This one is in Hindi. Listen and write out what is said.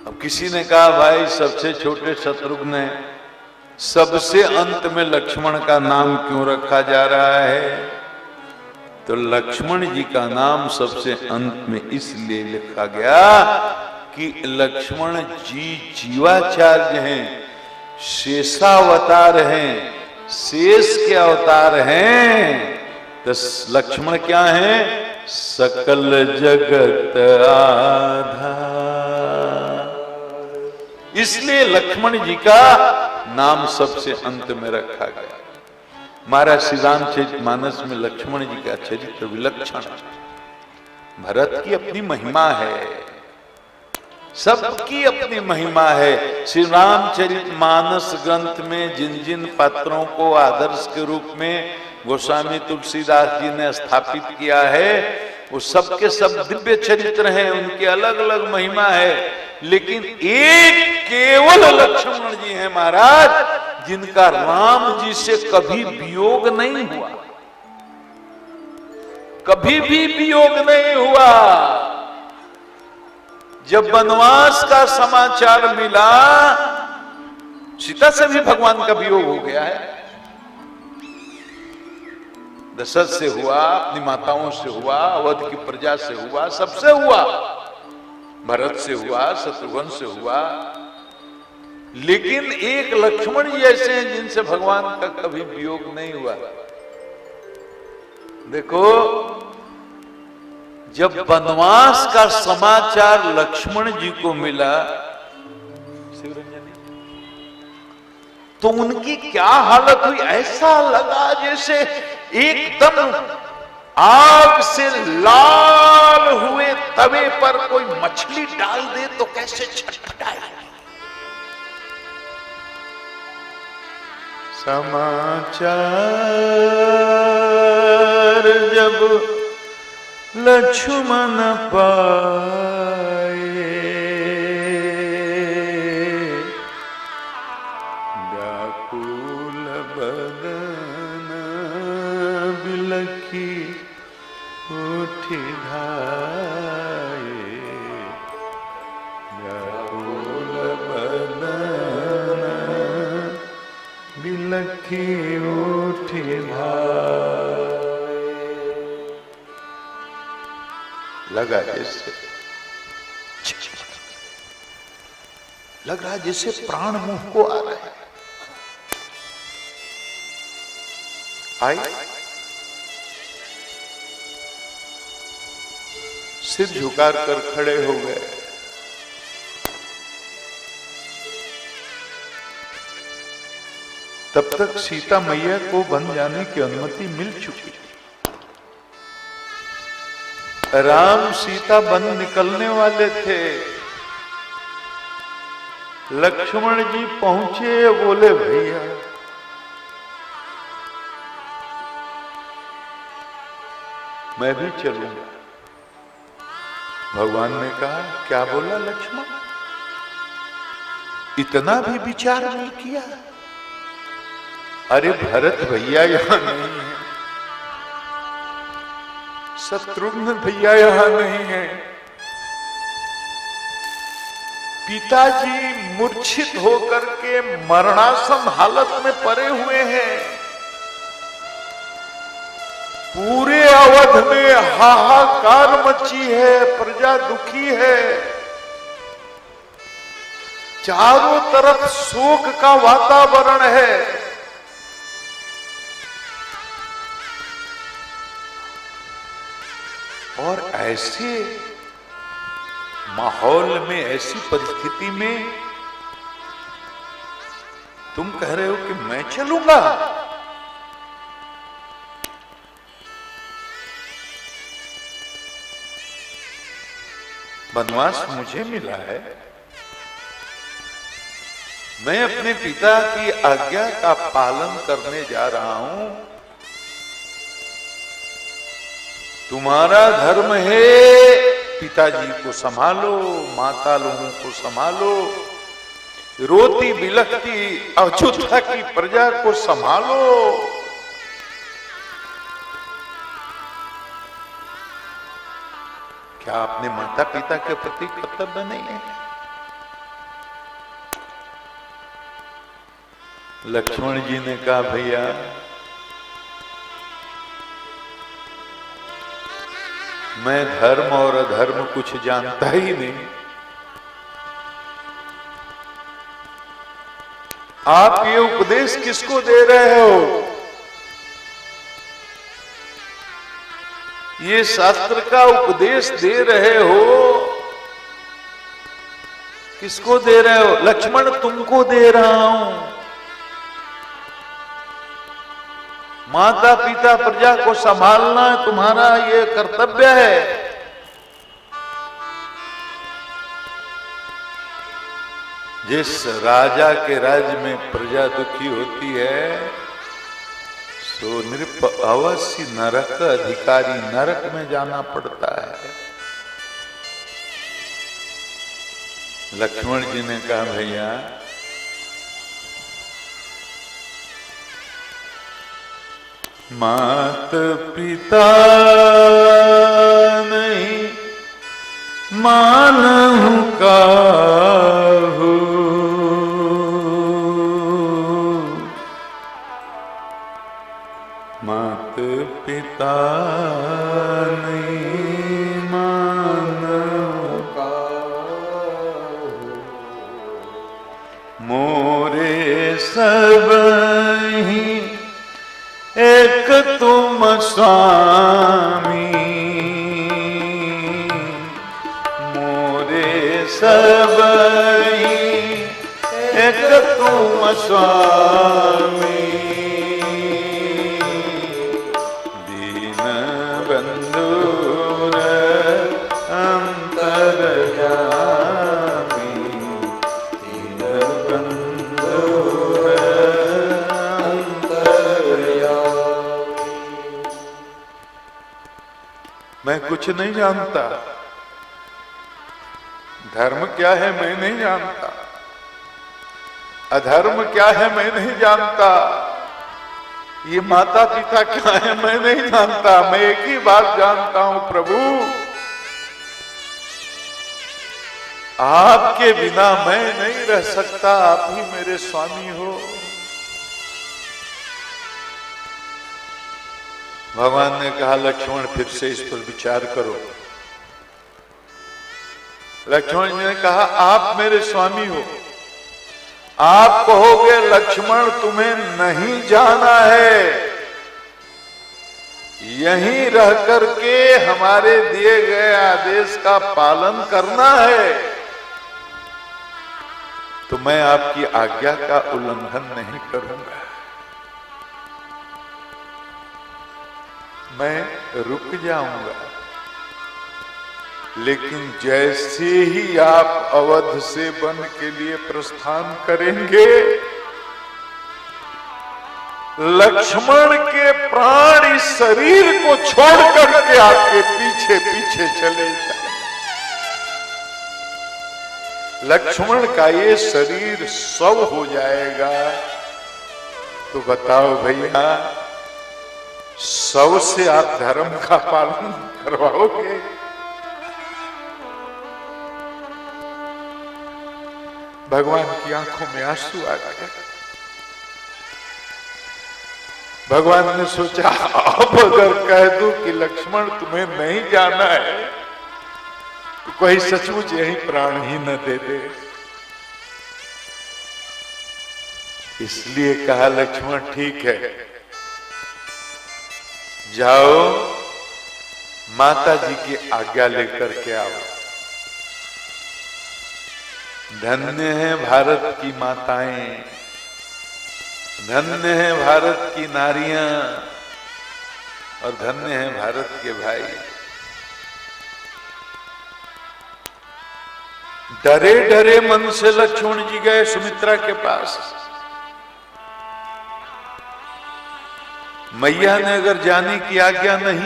अब किसी ने कहा भाई सबसे छोटे शत्रुघ्न है, सबसे अंत में लक्ष्मण का नाम क्यों रखा जा रहा है? तो लक्ष्मण जी का नाम सबसे अंत में इसलिए लिखा गया कि लक्ष्मण जी जीवाचार्य हैं, शेषावतार हैं, शेष के अवतार हैं। तो लक्ष्मण क्या है? सकल जगत आधार। इसलिए लक्ष्मण जी का नाम सबसे अंत में रखा गया। महाराज श्री रामचरितमानस में लक्ष्मण जी का चरित्र विलक्षण, भरत की अपनी महिमा है, सबकी अपनी महिमा है। श्री रामचरितमानस ग्रंथ में जिन जिन पात्रों को आदर्श के रूप में गोस्वामी तुलसीदास जी ने स्थापित किया है, वो सबके सब दिव्य चरित्र हैं, उनकी अलग अलग महिमा है। लेकिन एक केवल लक्ष्मण जी हैं महाराज, जिनका राम जी से कभी वियोग नहीं हुआ, कभी भी वियोग नहीं हुआ। जब वनवास का समाचार मिला, सीता से भी भगवान का वियोग हो गया है। दशरथ से हुआ, अपनी माताओं से हुआ, अवध की प्रजा से हुआ, सबसे हुआ, भरत से हुआ, शत्रुघ्न से हुआ। लेकिन एक लक्ष्मण जी ऐसे हैं जिनसे भगवान का कभी वियोग नहीं हुआ। देखो, जब वनवास का समाचार लक्ष्मण जी को मिला, तो उनकी क्या हालत हुई? ऐसा लगा जैसे एकदम आग से लाल हुए तवे पर कोई मछली डाल दे तो कैसे छटपटाए। समाचार जब लक्ष्मण पाए, व्याकुल बदन बिलखी उठी धाये, व्याकुल बदन बिलखी उठी धाये। लगा लग रहा जैसे प्राण मुंह को आ रहे हैं। आई सिर झुकार कर खड़े हो गए। तब तक सीता मैया को वन जाने की अनुमति मिल चुकी। राम सीता वन निकलने वाले थे। लक्ष्मण जी पहुंचे, बोले भैया मैं भी चलूंगा। भगवान ने कहा क्या बोला लक्ष्मण? इतना भी विचार नहीं किया? अरे भरत भैया यहां नहीं है, शत्रुघ्न भैया यहां नहीं है, पिताजी मूर्छित होकर के मरणासन हालत में पड़े हुए हैं। पूरे अवध में हाहाकार मची है, प्रजा दुखी है, चारों तरफ शोक का वातावरण है। और ऐसे माहौल में, ऐसी परिस्थिति में तुम कह रहे हो कि मैं चलूंगा? वनवास मुझे मिला है, मैं अपने पिता की आज्ञा का पालन करने जा रहा हूं। तुम्हारा धर्म है पिताजी को संभालो, माता लोगों को संभालो, रोती बिलखती अयोध्या की प्रजा को संभालो। क्या अपने माता पिता के प्रति कर्तव्य नहीं है? लक्ष्मण जी ने कहा भैया मैं धर्म और अधर्म कुछ जानता ही नहीं, आप ये उपदेश किसको दे रहे हो? ये शास्त्र का उपदेश दे रहे हो, किसको दे रहे हो? लक्ष्मण तुमको दे रहा हूं। माता पिता प्रजा को संभालना तुम्हारा ये कर्तव्य है। जिस राजा के राज्य में प्रजा दुखी होती है तो नृप अवश्य नरक अधिकारी, नरक में जाना पड़ता है। लक्ष्मण जी ने कहा भैया मात पिता नहीं मानहु काहू, मात पिता नहीं मानहु काहू, मोरे सब ही एक तुम स्वामी, मोरे सब ही एक तुम स्वामी, दीन बंधु अंतर्यामी, दीन बंधु मैं कुछ नहीं जानता, धर्म क्या है मैं नहीं जानता, अधर्म क्या है मैं नहीं जानता, ये माता पिता क्या है मैं नहीं जानता। मैं एक ही बात जानता हूं प्रभु, आपके बिना मैं नहीं रह सकता, आप ही मेरे स्वामी हो। भगवान ने कहा लक्ष्मण फिर से इस पर विचार करो। लक्ष्मण जी ने कहा आप मेरे स्वामी हो, आप कहोगे लक्ष्मण तुम्हें नहीं जाना है, यहीं रह करके हमारे दिए गए आदेश का पालन करना है, तो मैं आपकी आज्ञा का उल्लंघन नहीं करूंगा, मैं रुक जाऊंगा। लेकिन जैसे ही आप अवध से वन के लिए प्रस्थान करेंगे, लक्ष्मण के प्राण इस शरीर को छोड़ करके आपके पीछे पीछे चले जाएंगे। लक्ष्मण का ये शरीर शव हो जाएगा, तो बताओ भैया शव से आप धर्म का पालन करवाओगे? भगवान की आंखों में आंसू आ गए। भगवान ने सोचा अब अगर कह दूं कि लक्ष्मण तुम्हें नहीं जाना है तो कोई सचमुच यही प्राण ही न दे दे, इसलिए कहा लक्ष्मण ठीक है जाओ माता जी की आज्ञा लेकर के आओ। धन्य है भारत की माताएं, धन्य है भारत की नारियां और धन्य है भारत के भाई। डरे डरे मन से लक्ष्मण जी गए सुमित्रा के पास। मैया ने अगर जाने की आज्ञा नहीं